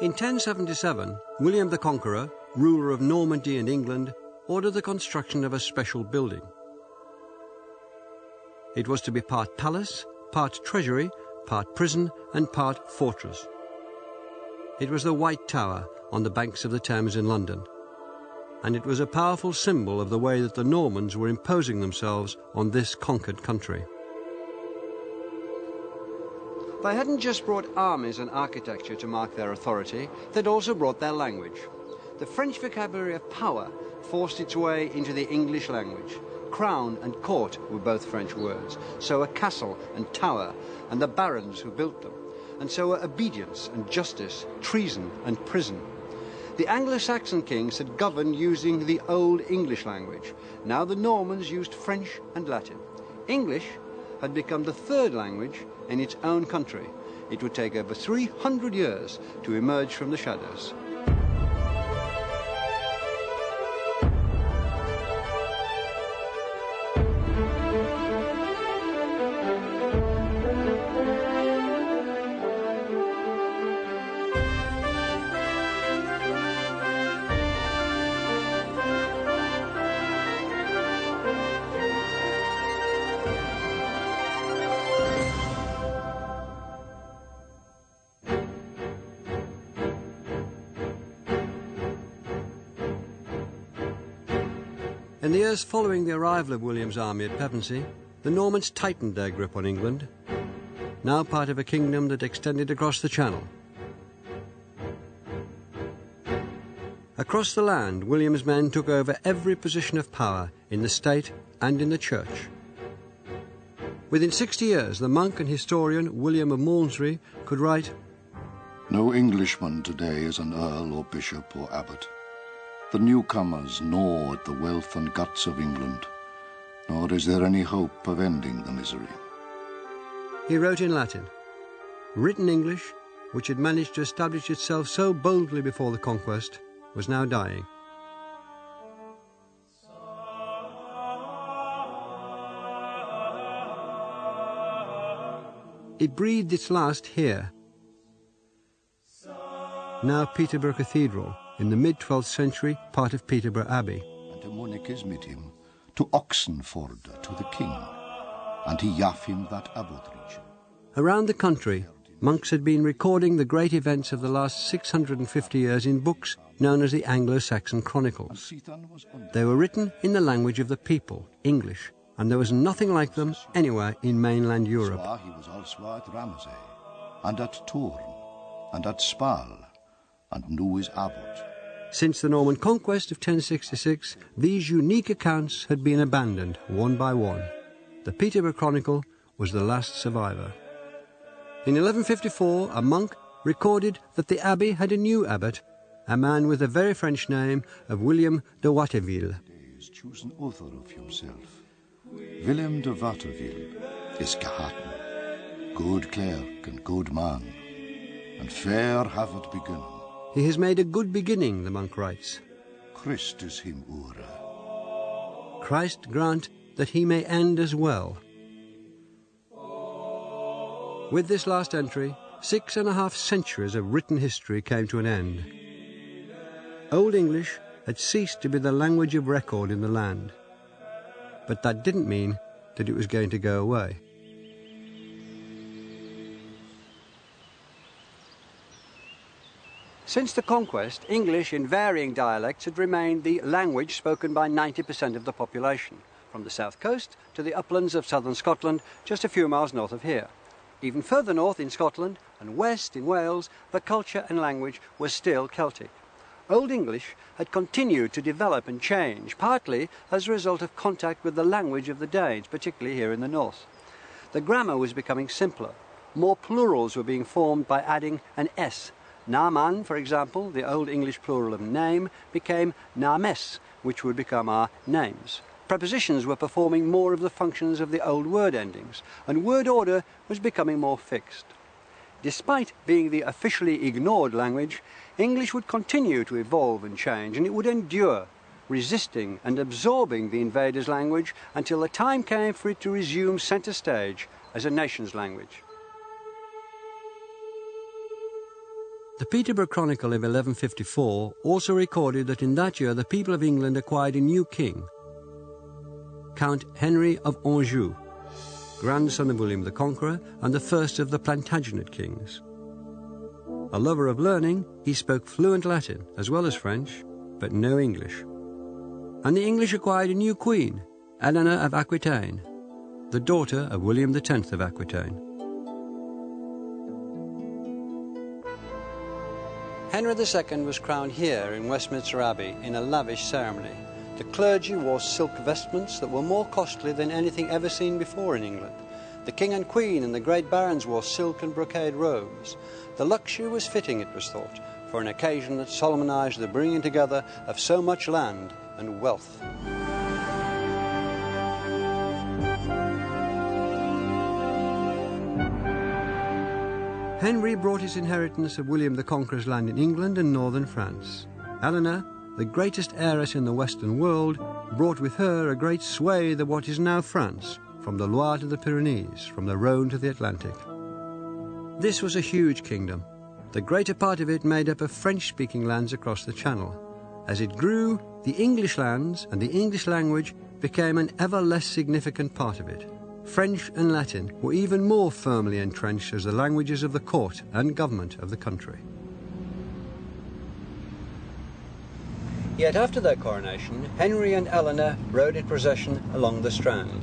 In 1077, William the Conqueror, ruler of Normandy and England, ordered the construction of a special building. It was to be part palace, part treasury, part prison, and part fortress. It was the White Tower on the banks of the Thames in London, and it was a powerful symbol of the way that the Normans were imposing themselves on this conquered country. They hadn't just brought armies and architecture to mark their authority, they'd also brought their language. The French vocabulary of power forced its way into the English language. Crown and court were both French words, so were castle and tower, and the barons who built them, and so were obedience and justice, treason and prison. The Anglo-Saxon kings had governed using the Old English language. Now the Normans used French and Latin. English had become the third language in its own country. It would take over 300 years to emerge from the shadows. In the years following the arrival of William's army at Pevensey, the Normans tightened their grip on England, now part of a kingdom that extended across the Channel. Across the land, William's men took over every position of power in the state and in the church. Within 60 years, the monk and historian William of Malmesbury could write, "No Englishman today is an earl or bishop or abbot. The newcomers gnaw at the wealth and guts of England, nor is there any hope of ending the misery." He wrote in Latin. Written English, which had managed to establish itself so boldly before the conquest, was now dying. It breathed its last here. Now Peterborough Cathedral, in the mid-12th century, part of Peterborough Abbey. And to Monikis mit him, to Oxenford, to the king, and he gaf him that abbot region. Around the country, monks had been recording the great events of the last 650 years in books known as the Anglo-Saxon Chronicles. They were written in the language of the people, English, and there was nothing like them anywhere in mainland Europe. He was also at Ramsey, and at Tours, and at Spal, and knew his abbot. Since the Norman conquest of 1066, these unique accounts had been abandoned one by one. The Peterborough Chronicle was the last survivor. In 1154, a monk recorded that the abbey had a new abbot, a man with the very French name of William de Watteville. He is chosen author of himself. Willem de Watteville is gehaten, good clerk and good man, and fair have it begun. He has made a good beginning, the monk writes. Christus him ure. Christ grant that he may end as well. With this last entry, 6.5 centuries of written history came to an end. Old English had ceased to be the language of record in the land. But that didn't mean that it was going to go away. Since the conquest, English in varying dialects had remained the language spoken by 90% of the population, from the south coast to the uplands of southern Scotland, just a few miles north of here. Even further north in Scotland and west in Wales, the culture and language was still Celtic. Old English had continued to develop and change, partly as a result of contact with the language of the Danes, particularly here in the north. The grammar was becoming simpler. More plurals were being formed by adding an S. Naman, for example, the Old English plural of name, became names, which would become our names. Prepositions were performing more of the functions of the old word endings, and word order was becoming more fixed. Despite being the officially ignored language, English would continue to evolve and change, and it would endure, resisting and absorbing the invaders' language until the time came for it to resume centre stage as a nation's language. The Peterborough Chronicle of 1154 also recorded that in that year the people of England acquired a new king, Count Henry of Anjou, grandson of William the Conqueror and the first of the Plantagenet kings. A lover of learning, he spoke fluent Latin as well as French, but no English. And the English acquired a new queen, Eleanor of Aquitaine, the daughter of William X of Aquitaine. Henry II was crowned here in Westminster Abbey in a lavish ceremony. The clergy wore silk vestments that were more costly than anything ever seen before in England. The king and queen and the great barons wore silk and brocade robes. The luxury was fitting, it was thought, for an occasion that solemnized the bringing together of so much land and wealth. Henry brought his inheritance of William the Conqueror's land in England and northern France. Eleanor, the greatest heiress in the Western world, brought with her a great swathe of what is now France, from the Loire to the Pyrenees, from the Rhone to the Atlantic. This was a huge kingdom, the greater part of it made up of French-speaking lands across the Channel. As it grew, the English lands and the English language became an ever less significant part of it. French and Latin were even more firmly entrenched as the languages of the court and government of the country. Yet after their coronation, Henry and Eleanor rode in procession along the Strand,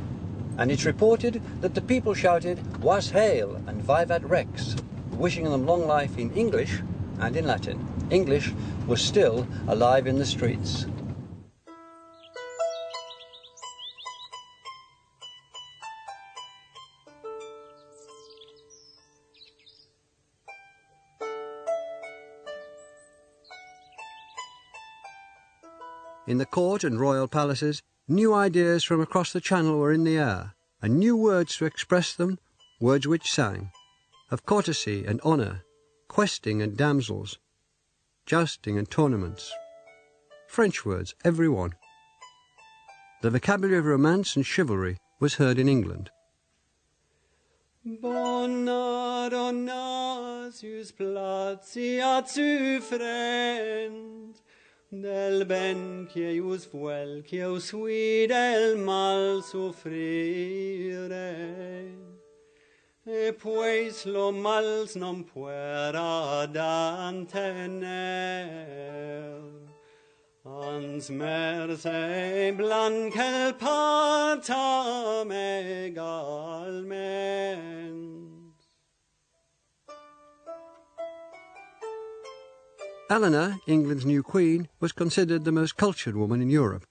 and it's reported that the people shouted "Was Hail" and "Vivat Rex," wishing them long life in English and in Latin. English was still alive in the streets. In the court and royal palaces, new ideas from across the Channel were in the air, and new words to express them, words which sang, of courtesy and honour, questing and damsels, jousting and tournaments. French words, every one. The vocabulary of romance and chivalry was heard in England. Bona donatus placiat su friend, del ben quieus fuel quieus hui del mal soffrire, e pues lo mals non puera dantener, ans merce blanquel partam egalment. Eleanor, England's new queen, was considered the most cultured woman in Europe.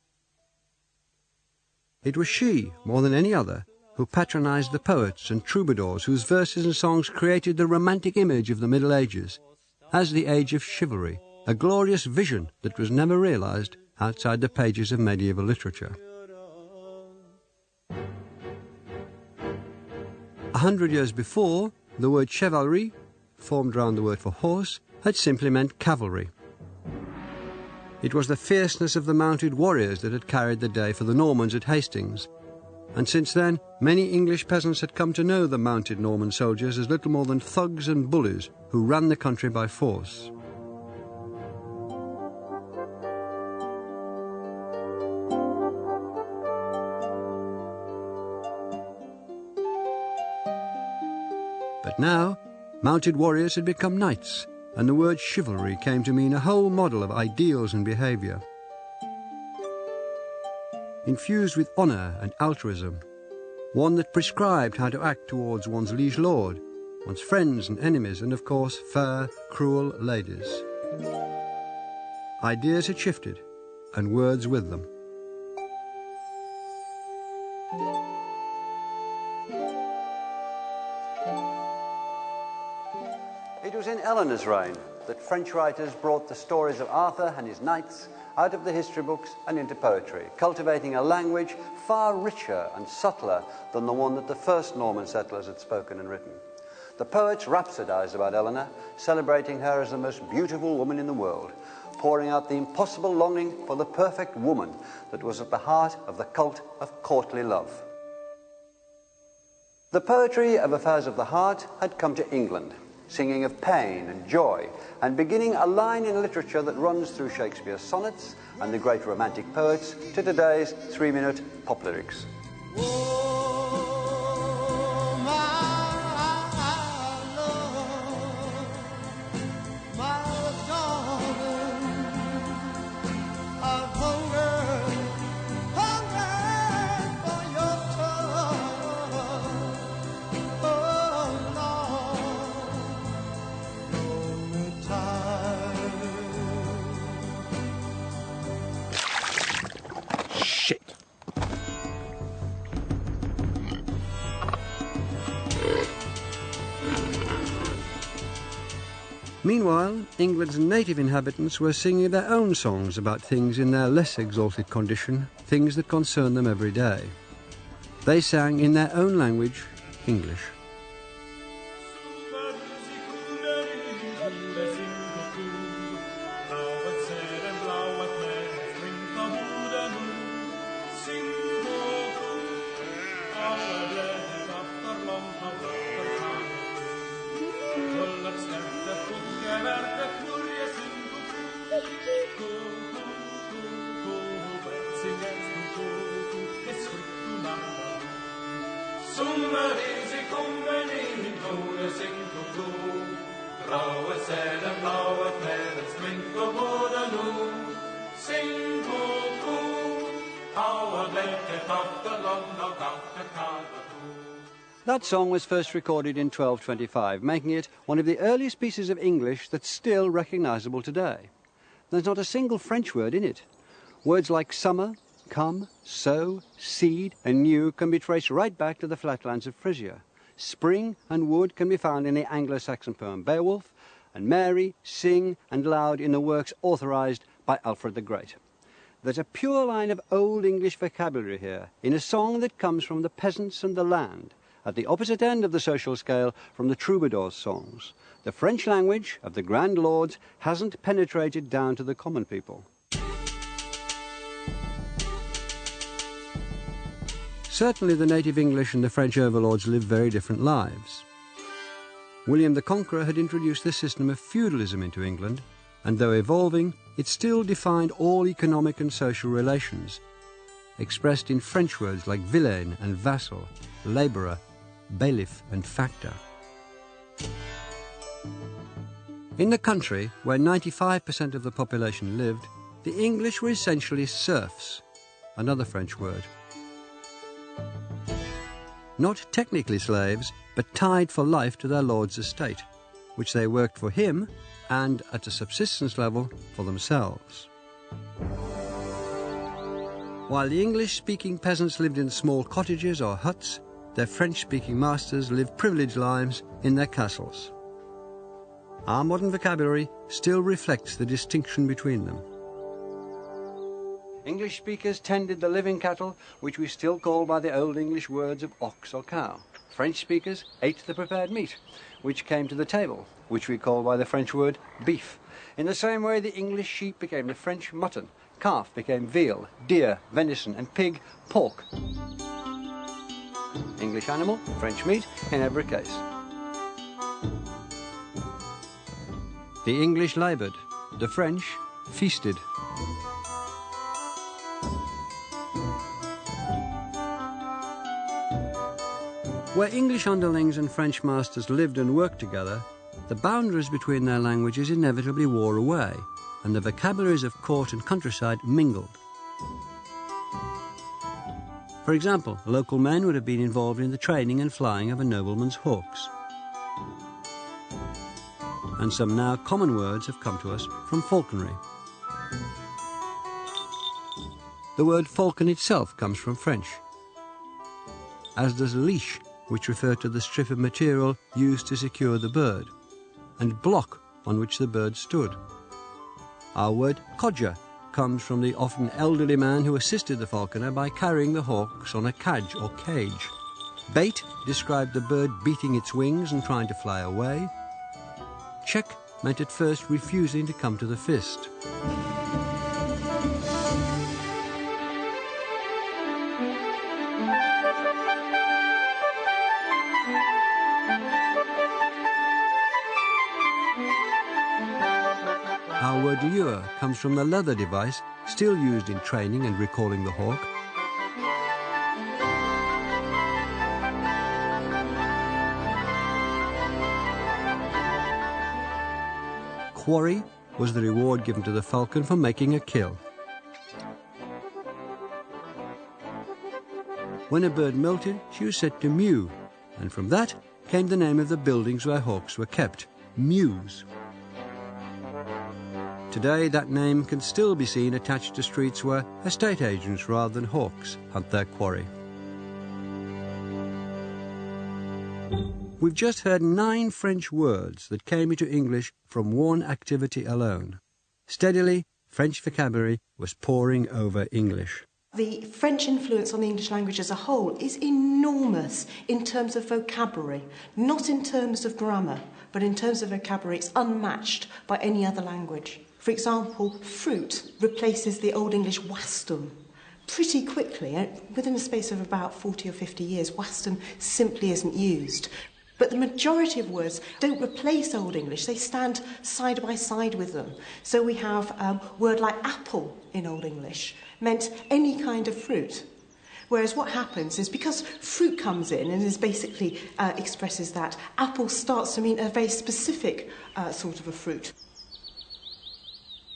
It was she, more than any other, who patronized the poets and troubadours whose verses and songs created the romantic image of the Middle Ages as the age of chivalry, a glorious vision that was never realized outside the pages of medieval literature. 100 years before, the word chevalerie, formed round the word for horse, had simply meant cavalry. It was the fierceness of the mounted warriors that had carried the day for the Normans at Hastings, and since then many English peasants had come to know the mounted Norman soldiers as little more than thugs and bullies who ran the country by force. But now, mounted warriors had become knights, and the word chivalry came to mean a whole model of ideals and behaviour, infused with honour and altruism, one that prescribed how to act towards one's liege lord, one's friends and enemies, and of course fair, cruel ladies. Ideas had shifted, and words with them. It was in Eleanor's reign that French writers brought the stories of Arthur and his knights out of the history books and into poetry, cultivating a language far richer and subtler than the one that the first Norman settlers had spoken and written. The poets rhapsodized about Eleanor, celebrating her as the most beautiful woman in the world, pouring out the impossible longing for the perfect woman that was at the heart of the cult of courtly love. The poetry of affairs of the heart had come to England. singing of pain and joy, and beginning a line in literature that runs through Shakespeare's sonnets and the great romantic poets to today's 3-minute pop lyrics. Shit. Meanwhile, England's native inhabitants were singing their own songs about things in their less exalted condition, things that concern them every day. They sang in their own language, English. That song was first recorded in 1225, making it one of the earliest pieces of English that's still recognisable today. There's not a single French word in it. Words like summer, come, sow, seed and new can be traced right back to the flatlands of Frisia. Spring and wood can be found in the Anglo-Saxon poem Beowulf, and merry, sing and loud in the works authorised by Alfred the Great. There's a pure line of Old English vocabulary here, in a song that comes from the peasants and the land, at the opposite end of the social scale from the troubadours' songs. The French language of the grand lords hasn't penetrated down to the common people. Certainly the native English and the French overlords lived very different lives. William the Conqueror had introduced the system of feudalism into England, and though evolving, it still defined all economic and social relations, expressed in French words like vilain and vassal, labourer, bailiff and factor. In the country, where 95% of the population lived, the English were essentially serfs, another French word. Not technically slaves, but tied for life to their lord's estate, which they worked for him and, at a subsistence level, for themselves. While the English-speaking peasants lived in small cottages or huts, their French-speaking masters lived privileged lives in their castles. Our modern vocabulary still reflects the distinction between them. English speakers tended the living cattle, which we still call by the Old English words of ox or cow. French speakers ate the prepared meat, which came to the table, which we call by the French word beef. In the same way, the English sheep became the French mutton, calf became veal, deer, venison, and pig, pork. English animal, French meat, in every case. The English laboured, the French feasted. Where English underlings and French masters lived and worked together, the boundaries between their languages inevitably wore away, and the vocabularies of court and countryside mingled. For example, local men would have been involved in the training and flying of a nobleman's hawks. And some now common words have come to us from falconry. The word falcon itself comes from French, as does leash, which referred to the strip of material used to secure the bird, and block on which the bird stood. Our word codger comes from the often elderly man who assisted the falconer by carrying the hawks on a cadge or cage. Bait described the bird beating its wings and trying to fly away. Check meant at first refusing to come to the fist. Our word lure comes from the leather device still used in training and recalling the hawk. Quarry was the reward given to the falcon for making a kill. When a bird molted, she was said to mew, and from that came the name of the buildings where hawks were kept, mews. Today, that name can still be seen attached to streets where estate agents rather than hawks hunt their quarry. We've just heard 9 French words that came into English from one activity alone. Steadily, French vocabulary was pouring over English. The French influence on the English language as a whole is enormous in terms of vocabulary, not in terms of grammar, but in terms of vocabulary it's unmatched by any other language. For example, fruit replaces the Old English wastum pretty quickly. Within a space of about 40 or 50 years, wastum simply isn't used. But the majority of words don't replace Old English, they stand side by side with them. So we have a word like apple in Old English meant any kind of fruit. Whereas what happens is because fruit comes in and is basically expresses that, apple starts to mean a very specific sort of a fruit.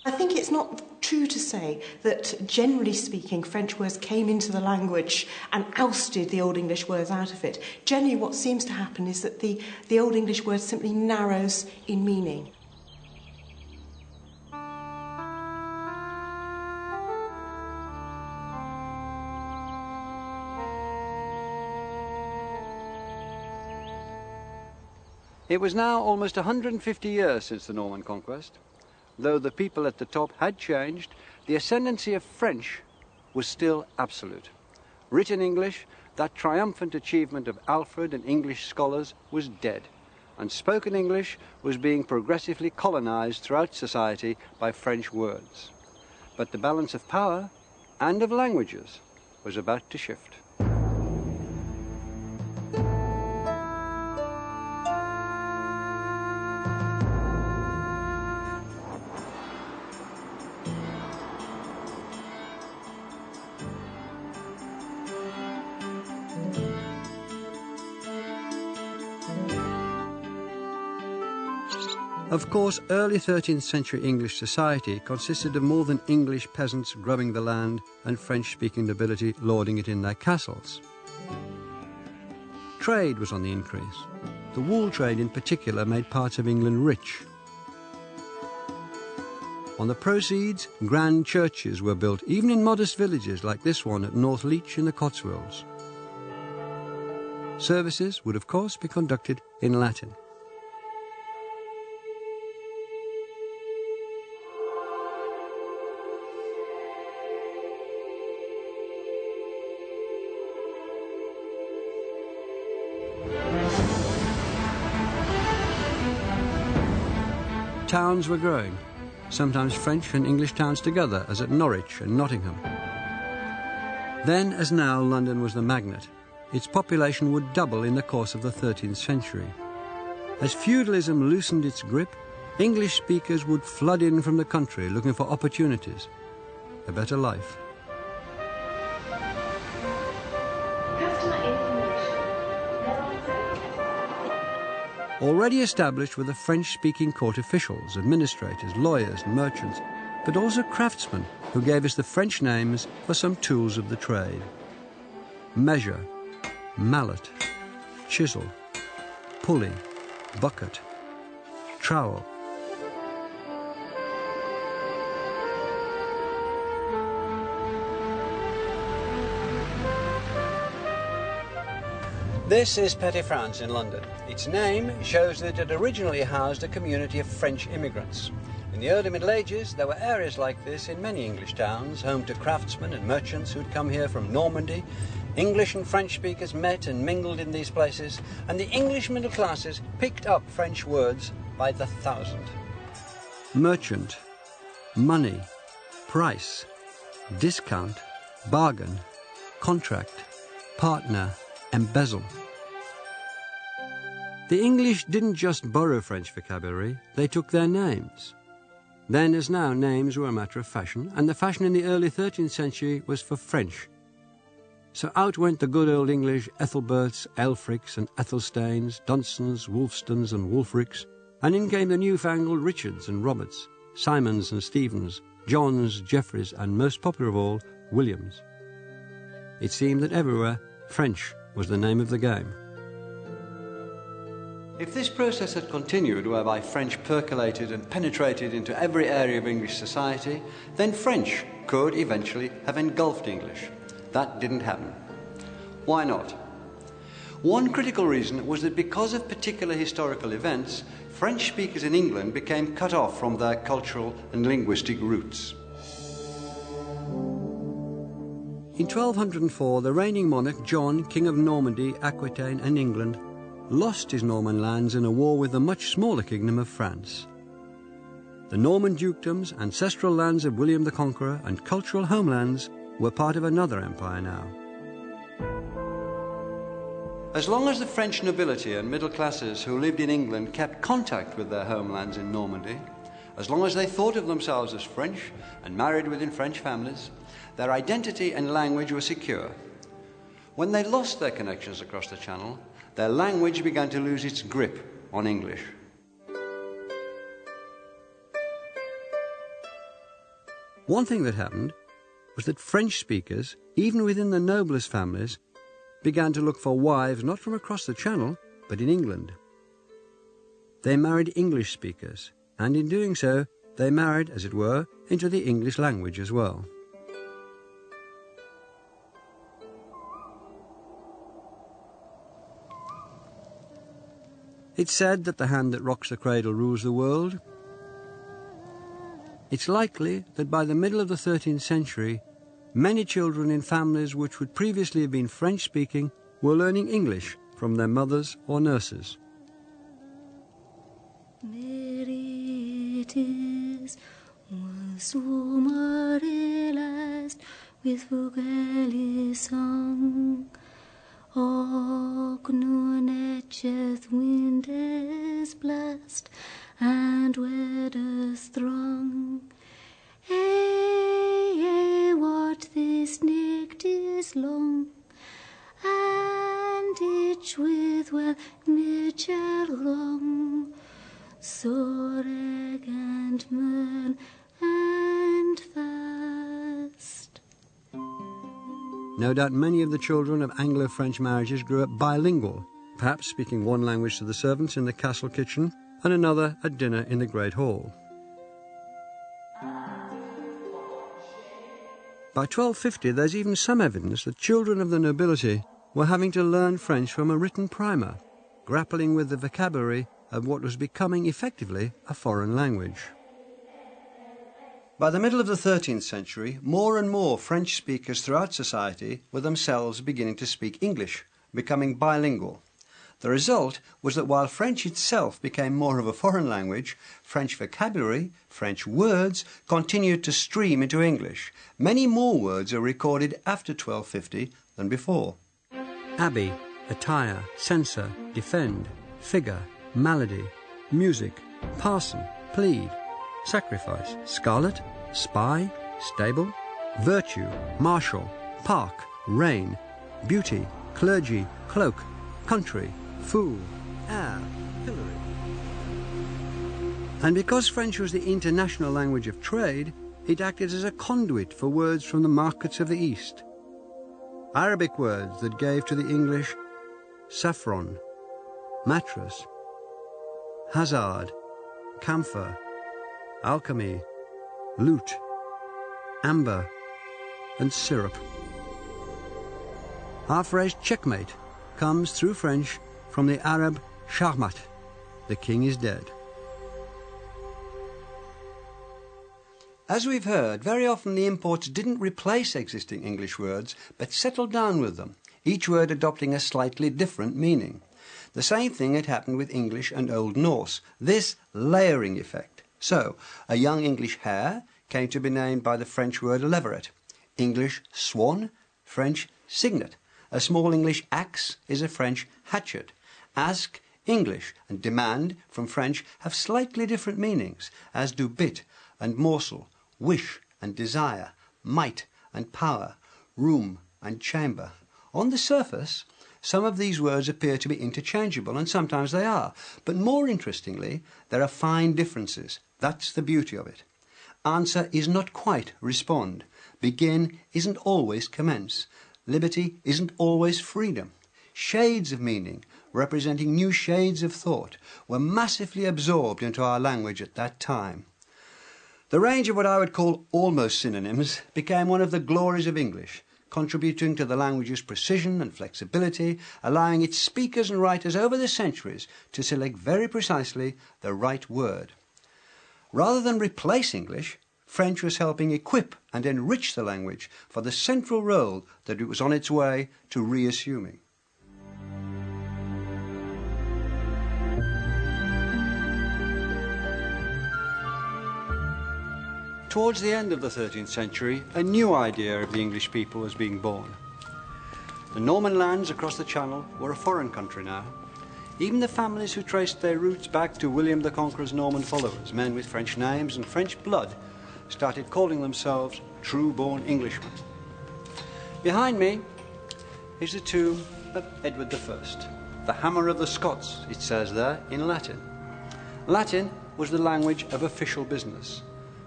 I think it's not true to say that, generally speaking, French words came into the language and ousted the Old English words out of it. Generally, what seems to happen is that the Old English word simply narrows in meaning. It was now almost 150 years since the Norman conquest. Though the people at the top had changed, the ascendancy of French was still absolute. Written English, that triumphant achievement of Alfred and English scholars, was dead, and spoken English was being progressively colonized throughout society by French words. But the balance of power and of languages was about to shift. Of course, early 13th century English society consisted of more than English peasants grubbing the land and French-speaking nobility lording it in their castles. Trade was on the increase. The wool trade in particular made parts of England rich. On the proceeds, grand churches were built, even in modest villages like this one at North Leach in the Cotswolds. Services would, of course, be conducted in Latin. Towns were growing, sometimes French and English towns together, as at Norwich and Nottingham. Then, as now, London was the magnet. Its population would double in the course of the 13th century. As feudalism loosened its grip, English speakers would flood in from the country looking for opportunities, a better life. Already established were the French-speaking court officials, administrators, lawyers and merchants, but also craftsmen who gave us the French names for some tools of the trade. Measure, mallet, chisel, pulley, bucket, trowel. This is Petty France in London. Its name shows that it originally housed a community of French immigrants. In the early Middle Ages, there were areas like this in many English towns, home to craftsmen and merchants who'd come here from Normandy. English and French speakers met and mingled in these places, and the English middle classes picked up French words by the thousand. Merchant, money, price, discount, bargain, contract, partner, embezzle. The English didn't just borrow French vocabulary, they took their names. Then, as now, names were a matter of fashion, and the fashion in the early 13th century was for French. So out went the good old English Ethelberts, Elfrics and Ethelstains, Dunstons, Wulfstons and Wulfrics, and in came the newfangled Richards and Roberts, Simons and Stephens, Johns, Jeffreys, and most popular of all, Williams. It seemed that everywhere French was the name of the game. If this process had continued, whereby French percolated and penetrated into every area of English society, then French could eventually have engulfed English. That didn't happen. Why not? One critical reason was that because of particular historical events, French speakers in England became cut off from their cultural and linguistic roots. In 1204, the reigning monarch John, King of Normandy, Aquitaine and England, lost his Norman lands in a war with the much smaller kingdom of France. The Norman dukedoms, ancestral lands of William the Conqueror, and cultural homelands were part of another empire now. As long as the French nobility and middle classes who lived in England kept contact with their homelands in Normandy, as long as they thought of themselves as French and married within French families, their identity and language were secure. When they lost their connections across the Channel, their language began to lose its grip on English. One thing that happened was that French speakers, even within the noblest families, began to look for wives not from across the Channel, but in England. They married English speakers, and in doing so, they married, as it were, into the English language as well. It's said that the hand that rocks the cradle rules the world. It's likely that by the middle of the 13th century, many children in families which would previously have been French-speaking were learning English from their mothers or nurses. With Vogel's song, Och, nun etcheth wind is blessed, and weather strong. Hey, what this night is long, and each with well nature wrong, soreg and mirn and fast. No doubt many of the children of Anglo-French marriages grew up bilingual, perhaps speaking one language to the servants in the castle kitchen and another at dinner in the Great Hall. By 1250, there's even some evidence that children of the nobility were having to learn French from a written primer, grappling with the vocabulary of what was becoming effectively a foreign language. By the middle of the 13th century, more and more French speakers throughout society were themselves beginning to speak English, becoming bilingual. The result was that while French itself became more of a foreign language, French vocabulary, French words, continued to stream into English. Many more words are recorded after 1250 than before. Abbey, attire, censor, defend, figure, malady, music, parson, plead, sacrifice, scarlet, spy, stable, virtue, marshal, park, reign, beauty, clergy, cloak, country, fool, heir, pillory. And because French was the international language of trade, it acted as a conduit for words from the markets of the East. Arabic words that gave to the English saffron, mattress, hazard, camphor, alchemy, lute, amber, and syrup. Our phrase checkmate comes through French from the Arab shahmat, the king is dead. As we've heard, very often the imports didn't replace existing English words, but settled down with them, each word adopting a slightly different meaning. The same thing had happened with English and Old Norse, this layering effect. So, a young English hare came to be named by the French word leveret, English swan, French cygnet. A small English axe is a French hatchet. Ask, English, and demand from French have slightly different meanings, as do bit, and morsel, wish and desire, might and power, room and chamber. On the surface, some of these words appear to be interchangeable, and sometimes they are. But more interestingly, there are fine differences. That's the beauty of it. Answer is not quite respond. Begin isn't always commence. Liberty isn't always freedom. Shades of meaning, representing new shades of thought, were massively absorbed into our language at that time. The range of what I would call almost synonyms became one of the glories of English, contributing to the language's precision and flexibility, allowing its speakers and writers over the centuries to select very precisely the right word. Rather than replace English, French was helping equip and enrich the language for the central role that it was on its way to reassuming. Towards the end of the 13th century, a new idea of the English people was being born. The Norman lands across the Channel were a foreign country now. Even the families who traced their roots back to William the Conqueror's Norman followers, men with French names and French blood, started calling themselves true-born Englishmen. Behind me is the tomb of Edward I, the hammer of the Scots, it says there in Latin. Latin was the language of official business.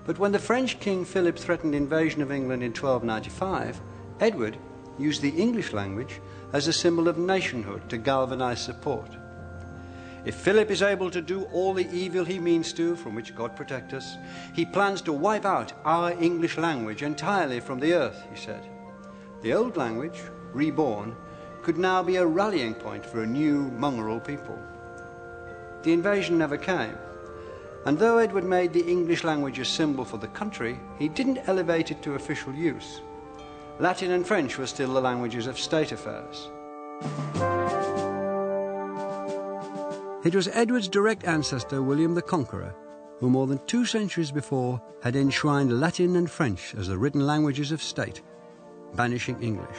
But when the French King Philip threatened invasion of England in 1295, Edward used the English language as a symbol of nationhood to galvanize support. If Philip is able to do all the evil he means to, from which God protect us, he plans to wipe out our English language entirely from the earth, he said. The old language, reborn, could now be a rallying point for a new mongrel people. The invasion never came. And though Edward made the English language a symbol for the country, he didn't elevate it to official use. Latin and French were still the languages of state affairs. It was Edward's direct ancestor, William the Conqueror, who more than 2 centuries before had enshrined Latin and French as the written languages of state, banishing English.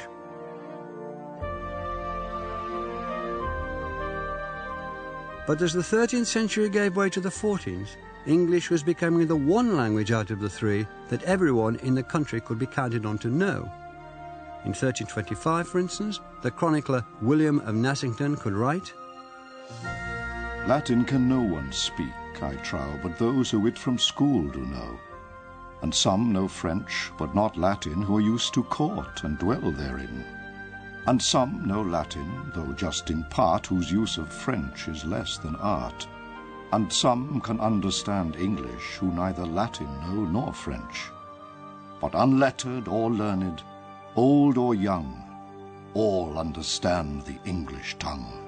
But as the 13th century gave way to the 14th, English was becoming the one language out of the 3 that everyone in the country could be counted on to know. In 1325, for instance, the chronicler William of Nassington could write, Latin can no one speak, I trow, but those who it from school do know. And some know French, but not Latin, who are used to court and dwell therein. And some know Latin, though just in part, whose use of French is less than art. And some can understand English, who neither Latin know nor French. But unlettered or learned, old or young, all understand the English tongue.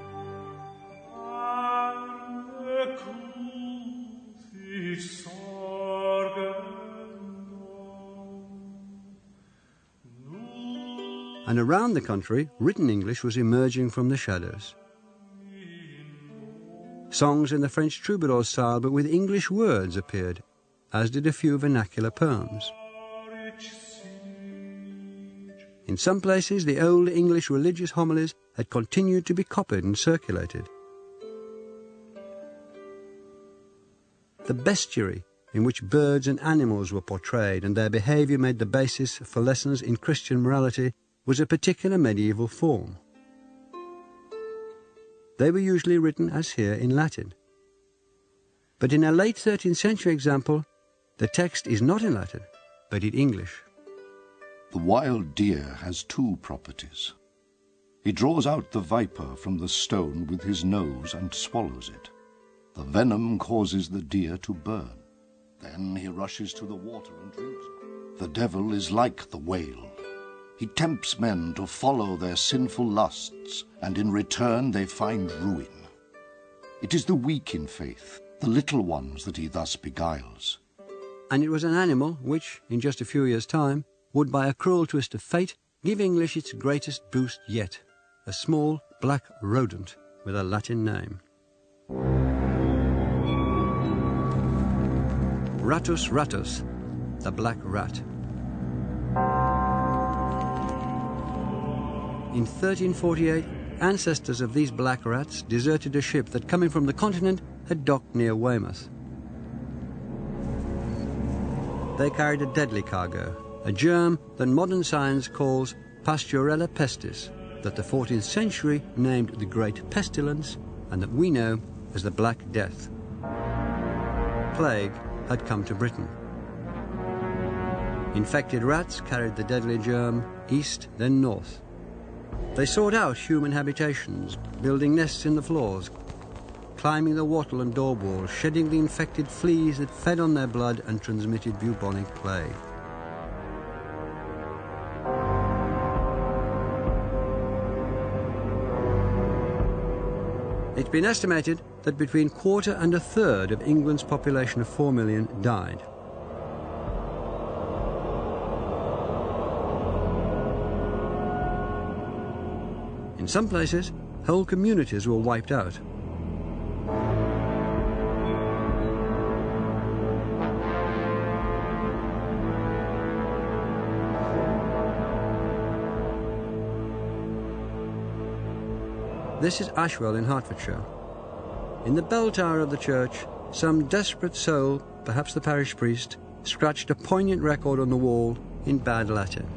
And around the country, written English was emerging from the shadows. Songs in the French troubadour style, but with English words, appeared, as did a few vernacular poems. In some places, the old English religious homilies had continued to be copied and circulated. The bestiary, in which birds and animals were portrayed and their behaviour made the basis for lessons in Christian morality, was a particular medieval form. They were usually written, as here, in Latin. But in a late 13th century example, the text is not in Latin, but in English. The wild deer has 2 properties. He draws out the viper from the stone with his nose and swallows it. The venom causes the deer to burn. Then he rushes to the water and drinks. The devil is like the whale. He tempts men to follow their sinful lusts, and in return they find ruin. It is the weak in faith, the little ones, that he thus beguiles. And it was an animal which, in just a few years' time, would by a cruel twist of fate give English its greatest boost yet, a small black rodent with a Latin name. Rattus rattus, the black rat. In 1348, ancestors of these black rats deserted a ship that, coming from the continent, had docked near Weymouth. they carried a deadly cargo, a germ that modern science calls Pasteurella pestis, that the 14th century named the Great Pestilence, and that we know as the Black Death. Plague had come to Britain. Infected rats carried the deadly germ east, then north. They sought out human habitations, building nests in the floors, climbing the wattle and door walls, shedding the infected fleas that fed on their blood and transmitted bubonic plague. It's been estimated that between a quarter and a third of England's population of 4 million died. In some places, whole communities were wiped out. This is Ashwell in Hertfordshire. In the bell tower of the church, some desperate soul, perhaps the parish priest, scratched a poignant record on the wall in bad Latin.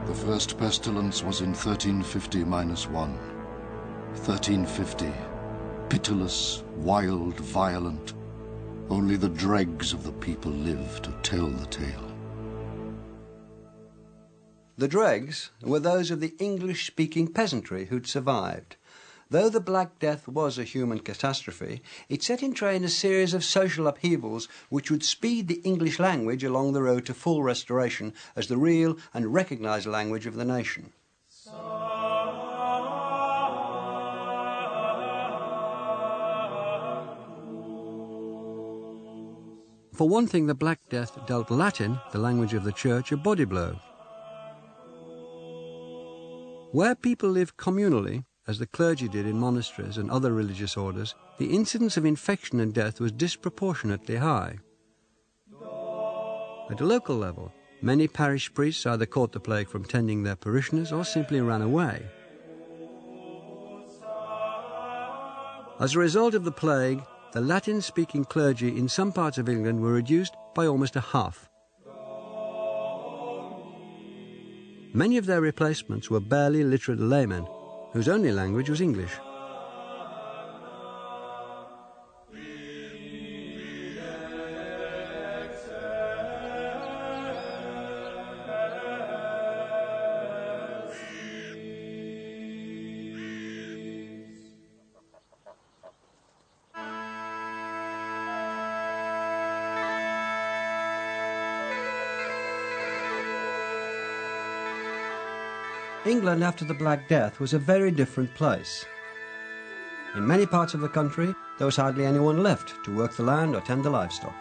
The first pestilence was in 1350-1. 1350. Pitiless, wild, violent. Only the dregs of the people live to tell the tale. The dregs were those of the English-speaking peasantry who'd survived. Though the Black Death was a human catastrophe, it set in train a series of social upheavals which would speed the English language along the road to full restoration as the real and recognised language of the nation. For one thing, the Black Death dealt Latin, the language of the church, a body blow. Where people lived communally, as the clergy did in monasteries and other religious orders, the incidence of infection and death was disproportionately high. At a local level, many parish priests either caught the plague from tending their parishioners or simply ran away. As a result of the plague, the Latin-speaking clergy in some parts of England were reduced by almost a half. Many of their replacements were barely literate laymen, whose only language was English. England after the Black Death was a very different place. In many parts of the country, there was hardly anyone left to work the land or tend the livestock.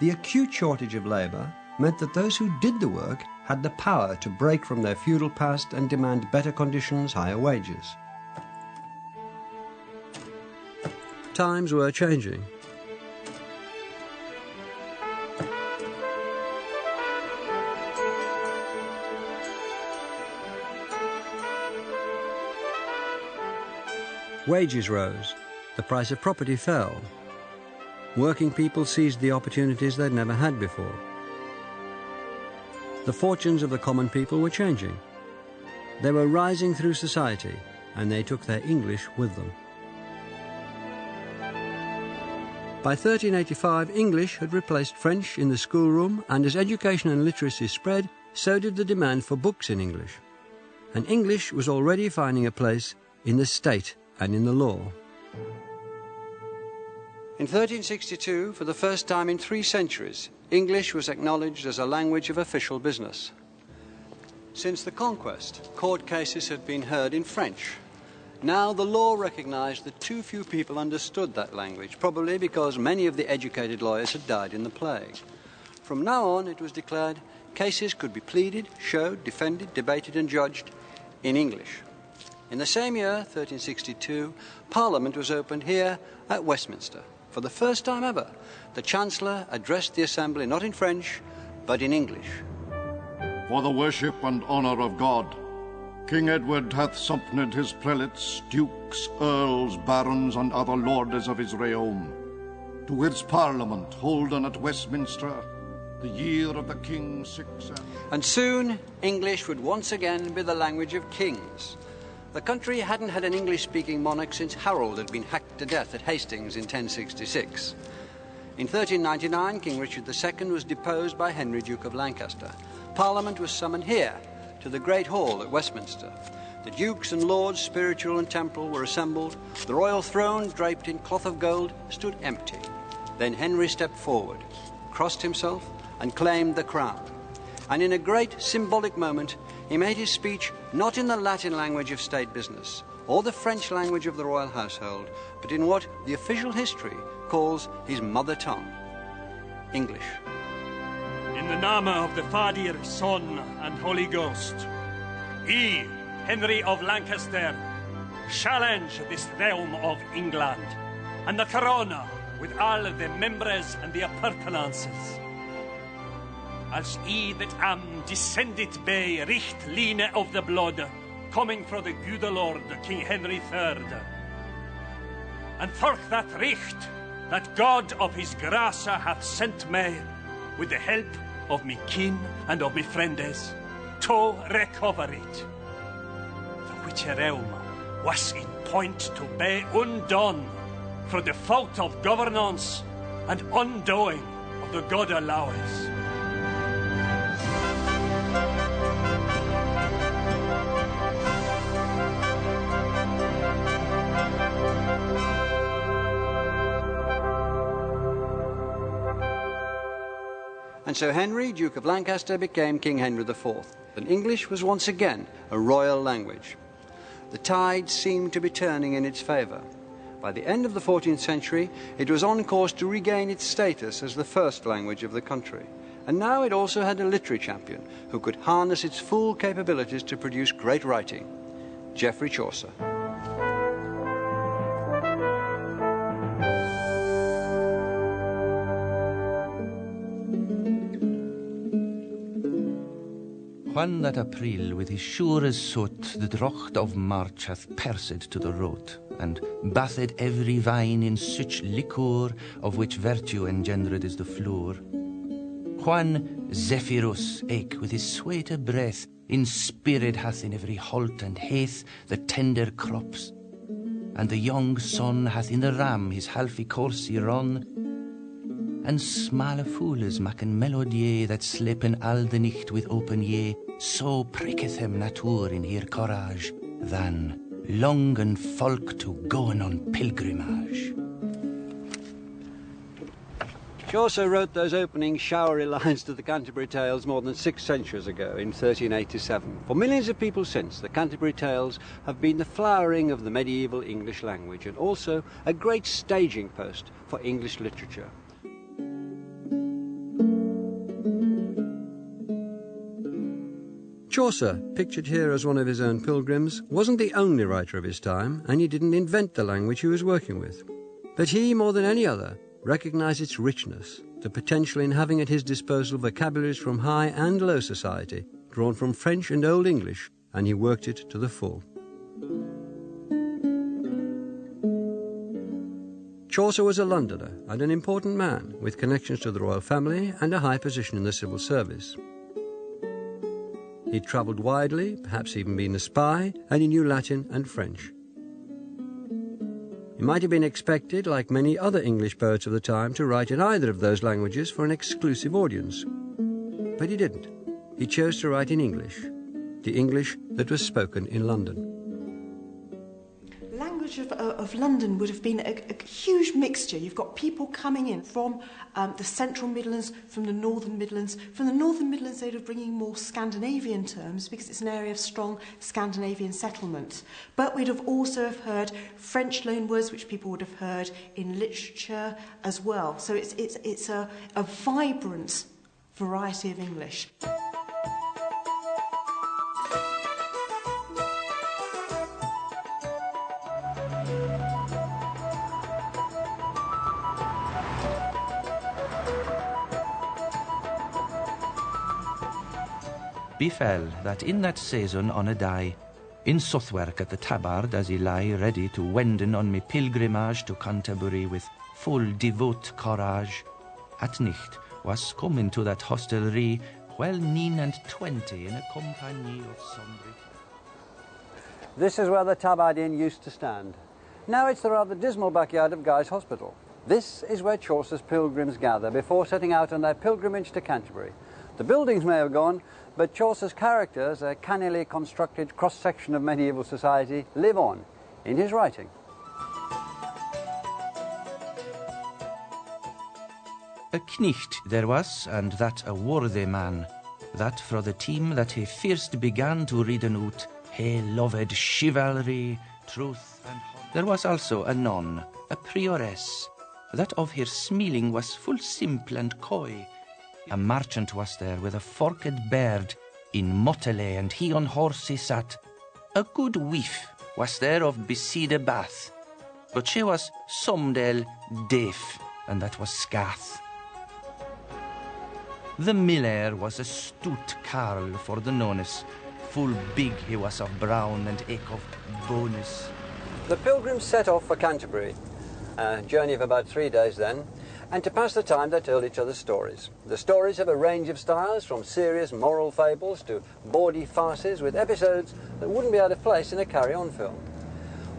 The acute shortage of labour meant that those who did the work had the power to break from their feudal past and demand better conditions, higher wages. Times were changing. Wages rose, the price of property fell. Working people seized the opportunities they'd never had before. The fortunes of the common people were changing. They were rising through society, and they took their English with them. By 1385, English had replaced French in the schoolroom, and as education and literacy spread, so did the demand for books in English. And English was already finding a place in the state and in the law. In 1362, for the first time in 3 centuries, English was acknowledged as a language of official business. Since the conquest, court cases had been heard in French. Now the law recognized that too few people understood that language, probably because many of the educated lawyers had died in the plague. From now on, it was declared, cases could be pleaded, showed, defended, debated and judged in English. In the same year, 1362, Parliament was opened here at Westminster. For the first time ever, the Chancellor addressed the Assembly not in French, but in English. For the worship and honour of God, King Edward hath sompned his prelates, dukes, earls, barons, and other lordes of his realm, To its Parliament holden at Westminster, the year of the King's 6th And soon, English would once again be the language of kings. The country hadn't had an English-speaking monarch since Harold had been hacked to death at Hastings in 1066. In 1399, King Richard II was deposed by Henry, Duke of Lancaster. Parliament was summoned here, to the Great Hall at Westminster. The dukes and lords, spiritual and temporal, were assembled. The royal throne, draped in cloth of gold, stood empty. Then Henry stepped forward, crossed himself, and claimed the crown. And in a great symbolic moment, he made his speech not in the Latin language of state business, or the French language of the royal household, but in what the official history calls his mother tongue, English. In the name of the Father, Son, and Holy Ghost, I, Henry of Lancaster, challenge this realm of England, and the corona with all the members and the appurtenances. As I that am descended by richt line of the blood, coming from the good Lord, King Henry III. And for that richt, that God of his grace hath sent me, with the help of me kin and of me friends, to recover it. The which realm was in point to be undone for the fault of governance and undoing of the God allowance. And so Henry, Duke of Lancaster, became King Henry IV, and English was once again a royal language. The tide seemed to be turning in its favour. By the end of the 14th century, it was on course to regain its status as the first language of the country. And now it also had a literary champion who could harness its full capabilities to produce great writing, Geoffrey Chaucer. When that April with his sure as soot the drocht of March hath persed to the root, and bathed every vine in such liquor of which virtue engendered is the floor. When Zephyrus eke with his sweeter breath in spirit hath in every holt and hath the tender crops, and the young sun hath in the ram his halfy course run, and smale fooles maken melodie that slepen all the night with open ye, so pricketh hem natuur in her courage, than longen folk to goen on pilgrimage. Chaucer wrote those opening showery lines to the Canterbury Tales more than 6 centuries ago, in 1387. For millions of people since, the Canterbury Tales have been the flowering of the medieval English language, and also a great staging post for English literature. Chaucer, pictured here as one of his own pilgrims, wasn't the only writer of his time, and he didn't invent the language he was working with. But he, more than any other, recognised its richness, the potential in having at his disposal vocabularies from high and low society, drawn from French and Old English, and he worked it to the full. Chaucer was a Londoner and an important man, with connections to the royal family and a high position in the civil service. He'd travelled widely, perhaps even been a spy, and he knew Latin and French. He might have been expected, like many other English poets of the time, to write in either of those languages for an exclusive audience. But he didn't. He chose to write in English, the English that was spoken in London. Of London would have been a huge mixture. You've got people coming in from the central Midlands, from the northern Midlands. From the northern Midlands, they'd have bringing more Scandinavian terms because it's an area of strong Scandinavian settlement. But we'd have also have heard French loanwords, which people would have heard in literature as well. So it's a vibrant variety of English. Befell that in that season on a day, in Southwark at the Tabard as he lay ready to wenden on me pilgrimage to Canterbury with full devout courage. At night was come into that hostelry, well 29 in a compagnie of sombre. This is where the Tabard Inn used to stand. Now it's the rather dismal backyard of Guy's Hospital. This is where Chaucer's pilgrims gather before setting out on their pilgrimage to Canterbury. The buildings may have gone, but Chaucer's characters, a cannily constructed cross-section of medieval society, live on in his writing. A knicht there was, and that a worthy man, that fro the time that he first began to readen out, he loved chivalry, truth, and honor. There was also a nun, a prioress, that of her smiling was full simple and coy. A merchant was there with a forked beard, in motley, and he on horse he sat. A good wife was there of beside a bath, but she was somedel deaf, and that was scath. The miller was a stout carl for the nonnes, full big he was of brown and eke of bonus. The pilgrims set off for Canterbury, a journey of about 3 days then, and to pass the time they told each other stories. The stories have a range of styles, from serious moral fables to bawdy farces with episodes that wouldn't be out of place in a carry-on film.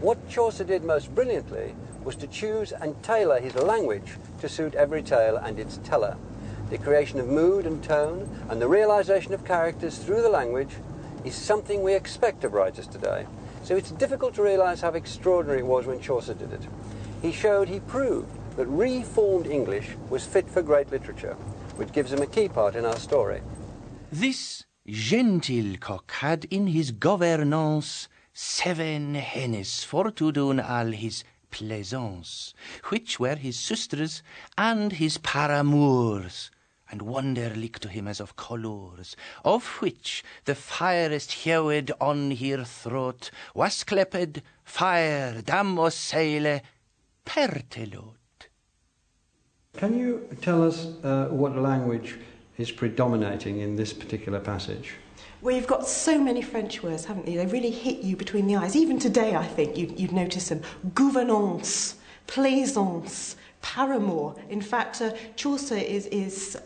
What Chaucer did most brilliantly was to choose and tailor his language to suit every tale and its teller. The creation of mood and tone and the realization of characters through the language is something we expect of writers today. So it's difficult to realize how extraordinary it was when Chaucer did it. He proved that reformed English was fit for great literature, which gives him a key part in our story. This gentil cock had in his governance 7 hennes for to do all his plaisance, which were his sisters and his paramours, and wonder like to him as of colours, of which the firest hewed on her throat was clepped fire, dam o saile, pertelot. Can you tell us what language is predominating in this particular passage? Well, you've got so many French words, haven't you? They really hit you between the eyes. Even today, I think, you'd notice them. Gouvernance, plaisance, paramour. In fact, Chaucer is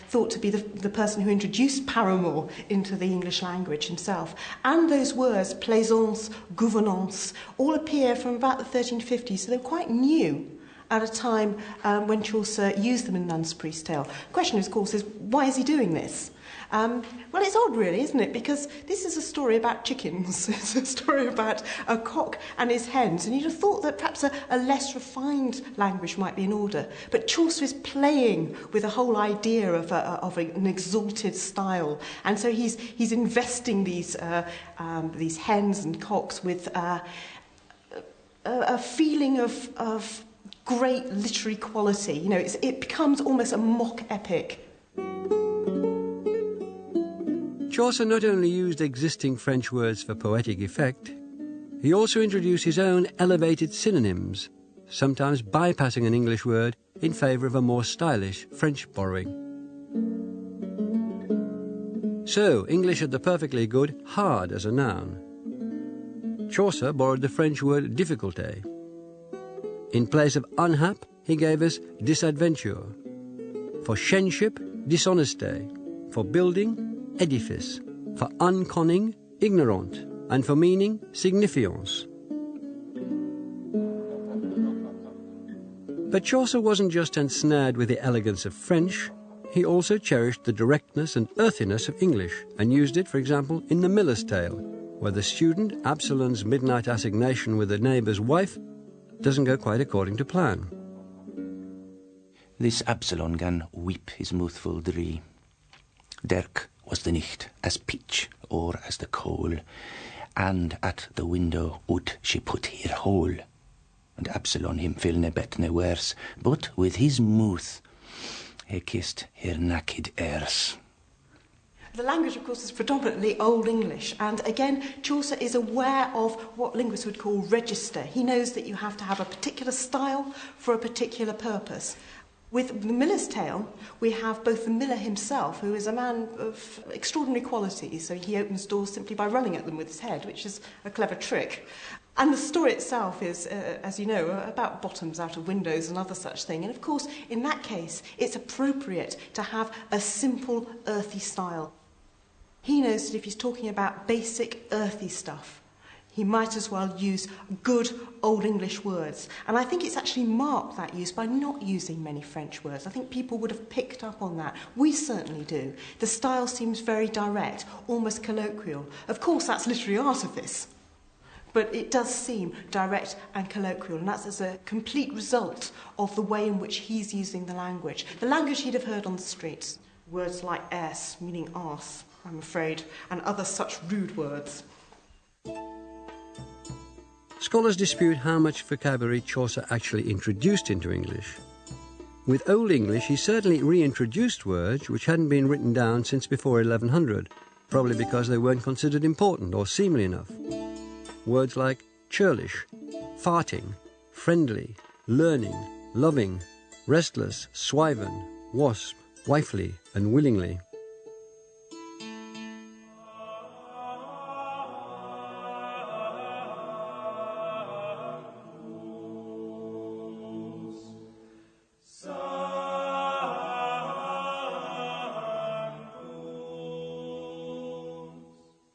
thought to be the person who introduced paramour into the English language himself. And those words, plaisance, gouvernance, all appear from about the 1350s, so they're quite new at a time when Chaucer used them in Nun's Priest Tale. The question, of course, is why is he doing this? Well, it's odd, really, isn't it? Because this is a story about chickens. It's a story about a cock and his hens. And you'd have thought that perhaps a less refined language might be in order. But Chaucer is playing with the whole idea of an exalted style. And so he's investing these hens and cocks with a feeling of great literary quality. You know, it becomes almost a mock epic. Chaucer not only used existing French words for poetic effect, he also introduced his own elevated synonyms, sometimes bypassing an English word in favour of a more stylish French borrowing. So, English had the perfectly good hard as a noun. Chaucer borrowed the French word difficulté. In place of unhap, he gave us disadventure. For shenship, dishonesty. For building, edifice. For unconning, ignorant. And for meaning, signifiance. But Chaucer wasn't just ensnared with the elegance of French, he also cherished the directness and earthiness of English, and used it, for example, in The Miller's Tale, where the student Absalon's midnight assignation with a neighbour's wife doesn't go quite according to plan. This Absalon gan weep his mouthful dree. Dirk was the nicht as pitch or as the coal, and at the window out she put her hole. And Absalon him fill ne bet ne worse, but with his mouth he kissed her naked ears. The language, of course, is predominantly Old English, and again, Chaucer is aware of what linguists would call register. He knows that you have to have a particular style for a particular purpose. With The Miller's Tale, we have both the miller himself, who is a man of extraordinary qualities, so he opens doors simply by running at them with his head, which is a clever trick. And the story itself is, as you know, about bottoms out of windows and other such thing. And of course, in that case, it's appropriate to have a simple, earthy style. He knows that if he's talking about basic, earthy stuff, he might as well use good Old English words. And I think it's actually marked that use by not using many French words. I think people would have picked up on that. We certainly do. The style seems very direct, almost colloquial. Of course, that's literary artifice. But it does seem direct and colloquial, and that's as a complete result of the way in which he's using the language he'd have heard on the streets. Words like ass, meaning arse, I'm afraid, and other such rude words. Scholars dispute how much vocabulary Chaucer actually introduced into English. With Old English, he certainly reintroduced words which hadn't been written down since before 1100, probably because they weren't considered important or seemly enough. Words like churlish, farting, friendly, learning, loving, restless, swiven, wasp, wifely, and willingly.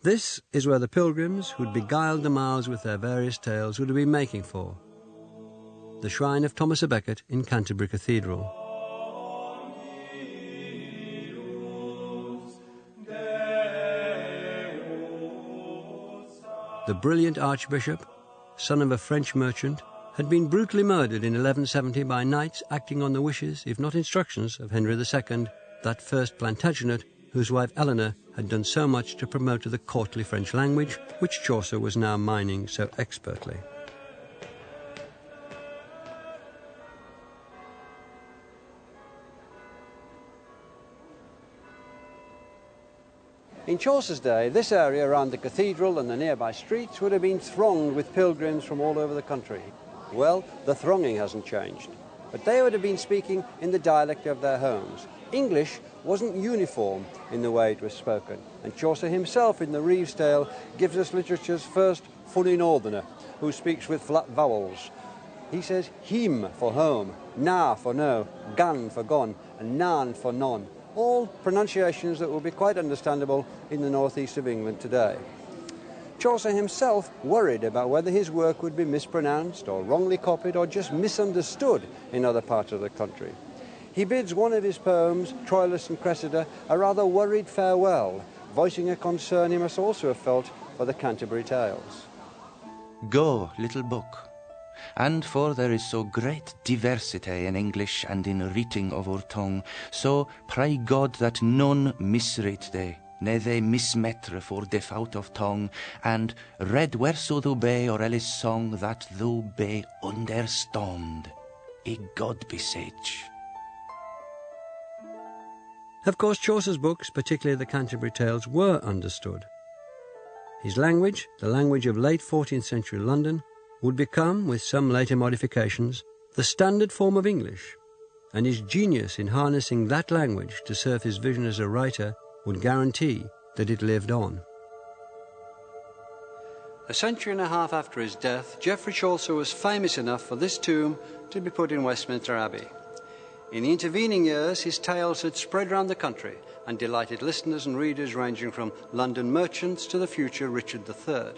This is where the pilgrims who'd beguiled the miles with their various tales would have been making for. The shrine of Thomas à Becket in Canterbury Cathedral. The brilliant archbishop, son of a French merchant, had been brutally murdered in 1170 by knights acting on the wishes, if not instructions, of Henry II, that first Plantagenet, whose wife Eleanor had done so much to promote the courtly French language, which Chaucer was now mining so expertly. In Chaucer's day, this area around the cathedral and the nearby streets would have been thronged with pilgrims from all over the country. Well, the thronging hasn't changed, but they would have been speaking in the dialect of their homes. English wasn't uniform in the way it was spoken, and Chaucer himself in the Reeve's Tale gives us literature's first fully northerner, who speaks with flat vowels. He says him for home, na for no, gan for gone, and nan for none, all pronunciations that will be quite understandable in the northeast of England today. Chaucer himself worried about whether his work would be mispronounced or wrongly copied or just misunderstood in other parts of the country. He bids one of his poems, Troilus and Cressida, a rather worried farewell, voicing a concern he must also have felt for the Canterbury Tales. Go, little book, and for there is so great diversity in English and in reading of our tongue, so pray God that none misread thee, ne they mismetre for default of tongue, and read whereso thou be or else song that thou be understand. I God beseech. Of course, Chaucer's books, particularly the Canterbury Tales, were understood. His language, the language of late 14th century London, would become, with some later modifications, the standard form of English, and his genius in harnessing that language to serve his vision as a writer would guarantee that it lived on. A century and a half after his death, Geoffrey Chaucer was famous enough for this tomb to be put in Westminster Abbey. In the intervening years, his tales had spread round the country and delighted listeners and readers ranging from London merchants to the future Richard III.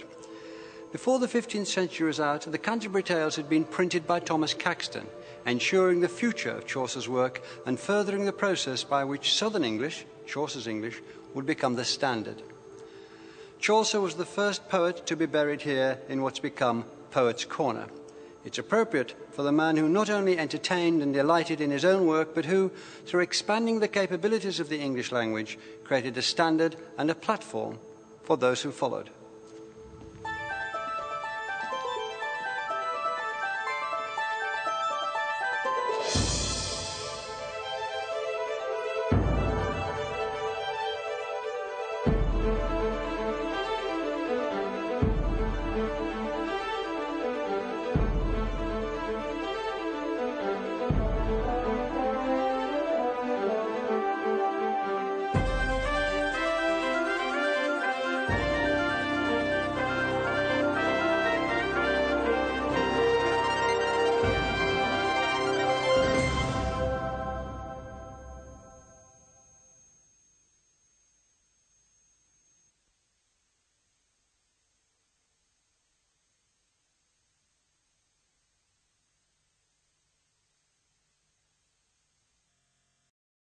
Before the 15th century was out, the Canterbury Tales had been printed by Thomas Caxton, ensuring the future of Chaucer's work and furthering the process by which Southern English, Chaucer's English, would become the standard. Chaucer was the first poet to be buried here in what's become Poets' Corner. It's appropriate for the man who not only entertained and delighted in his own work, but who, through expanding the capabilities of the English language, created a standard and a platform for those who followed.